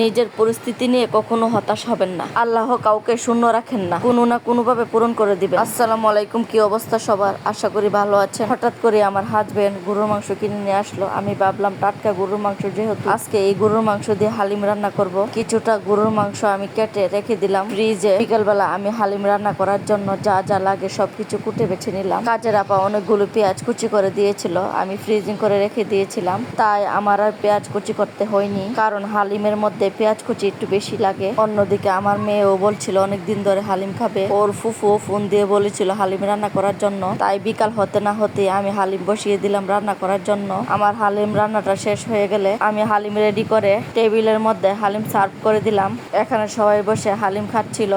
নিজের পরিস্থিতি নিয়ে কখনো হতাশ হবেন না। আল্লাহ কাউকে শূন্য রাখেন না, কোনো না কোনো ভাবে পূরণ করে দিবেন। আসসালামু আলাইকুম, কি অবস্থা সবার? আশা করি ভালো আছেন। হঠাৎ করে আমার হাজবেন্ড গরুর মাংস কিনে নিয়ে আসলো। আমি ভাবলাম টাটকা গরুর মাংস যেহেতু, আজকে এই গরুর মাংস দিয়ে হালিম রান্না করব। কিছুটা গরুর মাংস আমি কেটে রেখে দিলাম ফ্রিজে। বিকেলবেলা আমি হালিম রান্না করার জন্য যা যা লাগে সবকিছু কুটে বেছে নিলাম। কাজের আপা অনেকগুলো পেঁয়াজ কুচি করে দিয়েছিল, আমি ফ্রিজিং করে রেখে দিয়েছিলাম, তাই আমার আর পেঁয়াজ কুচি করতে হয়নি, কারণ হালিমের মধ্যে পেঁয়াজ কুচি একটু বেশি লাগে। অন্যদিকে আমার মেয়েও বলছিল অনেকদিন ধরে হালিম খাবে, ওর ফুফু ফোন দিয়ে বলেছিল হালিম রান্না করার জন্য, তাই বিকাল হতে না হতে আমি হালিম বসিয়ে দিলাম রান্না করার জন্য। আমার হালিম রান্নাটা শেষ হয়ে গেলে আমি হালিম রেডি করে টেবিলের মধ্যে হালিম সার্ভ করে দিলাম। এখানে সবাই বসে হালিম খাচ্ছিল।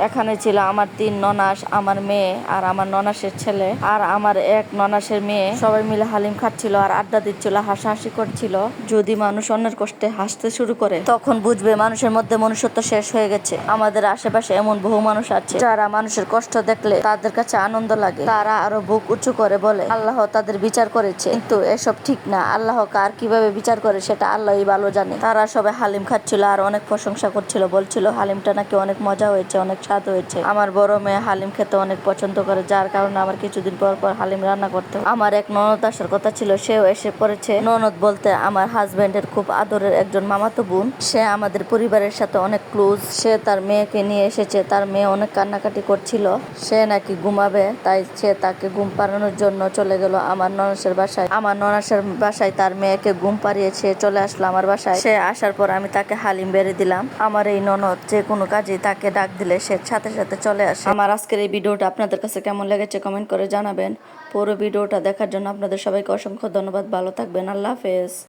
এখানে ছিল আমার 3 ননাস, আমার মেয়ে আর আমার ননাসের ছেলে আর আমার এক ননাসের মেয়ে। সবাই মিলে হালিম খাচ্ছিল আর আড্ডা দিচ্ছিল, হাসাহাসি করছিল। যদি মানুষ অন্যের কষ্টে হাসতে শুরু করে তখন বুঝবে মানুষের মধ্যে মনুষ্যত্ব শেষ হয়ে গেছে। আমাদের আশেপাশে এমন বহু মানুষ আছে যারা মানুষের কষ্ট দেখলে তাদের কাছে আনন্দ লাগে, তারা আরো বুক উঁচু করে বলে আল্লাহ তাদের বিচার করেছে। কিন্তু এসব ঠিক না, আল্লাহ কার কিভাবে বিচার করে সেটা আল্লাহই ভালো জানে। তারা সবাই হালিম খাচ্ছিল আর অনেক প্রশংসা করছিল, বলছিল হালিমটা নাকি অনেক মজা হয়েছে, অনেক স্বাদ হয়েছে। আমার বড় মেয়ে হালিম খেতে অনেক পছন্দ করে, যার কারণে আমার কিছুদিন পর পর হালিম রান্না করতে হয়। আমার এক ননদ আসার কথা ছিল, সেও এসে পড়েছে। ননদ বলতে আমার হাজবেন্ডের খুব আদরের একজন মামাতো বোন। সে আমাদের পরিবারের সাথে অনেক ক্লোজ। সে তার মেয়েকে নিয়ে এসেছে, তার মেয়ে অনেক কান্নাকাটি করছিল, সে নাকি ঘুমাবে, তাই সে তাকে ঘুম পাড়ানোর জন্য চলে গেল আমার ননাসের বাসায়। আমার ননাসের বাসায় তার মেয়েকে ঘুম পাড়িয়ে সে চলে আসলো আমার বাসায়। সে আসার পর আমি তাকে হালিম বেড়ে দিলাম। আমার এই ননদ যে কোনো কাজে তাকে ডাক দিলে সে সাথে সাথে চলে আসে। আমার আজকের এই ভিডিওটা আপনাদের কাছে কেমন লেগেছে কমেন্ট করে জানাবেন। পুরো ভিডিওটা দেখার জন্য আপনাদের সবাইকে অসংখ্য ধন্যবাদ। ভালো থাকবেন, আল্লাহ হাফেজ।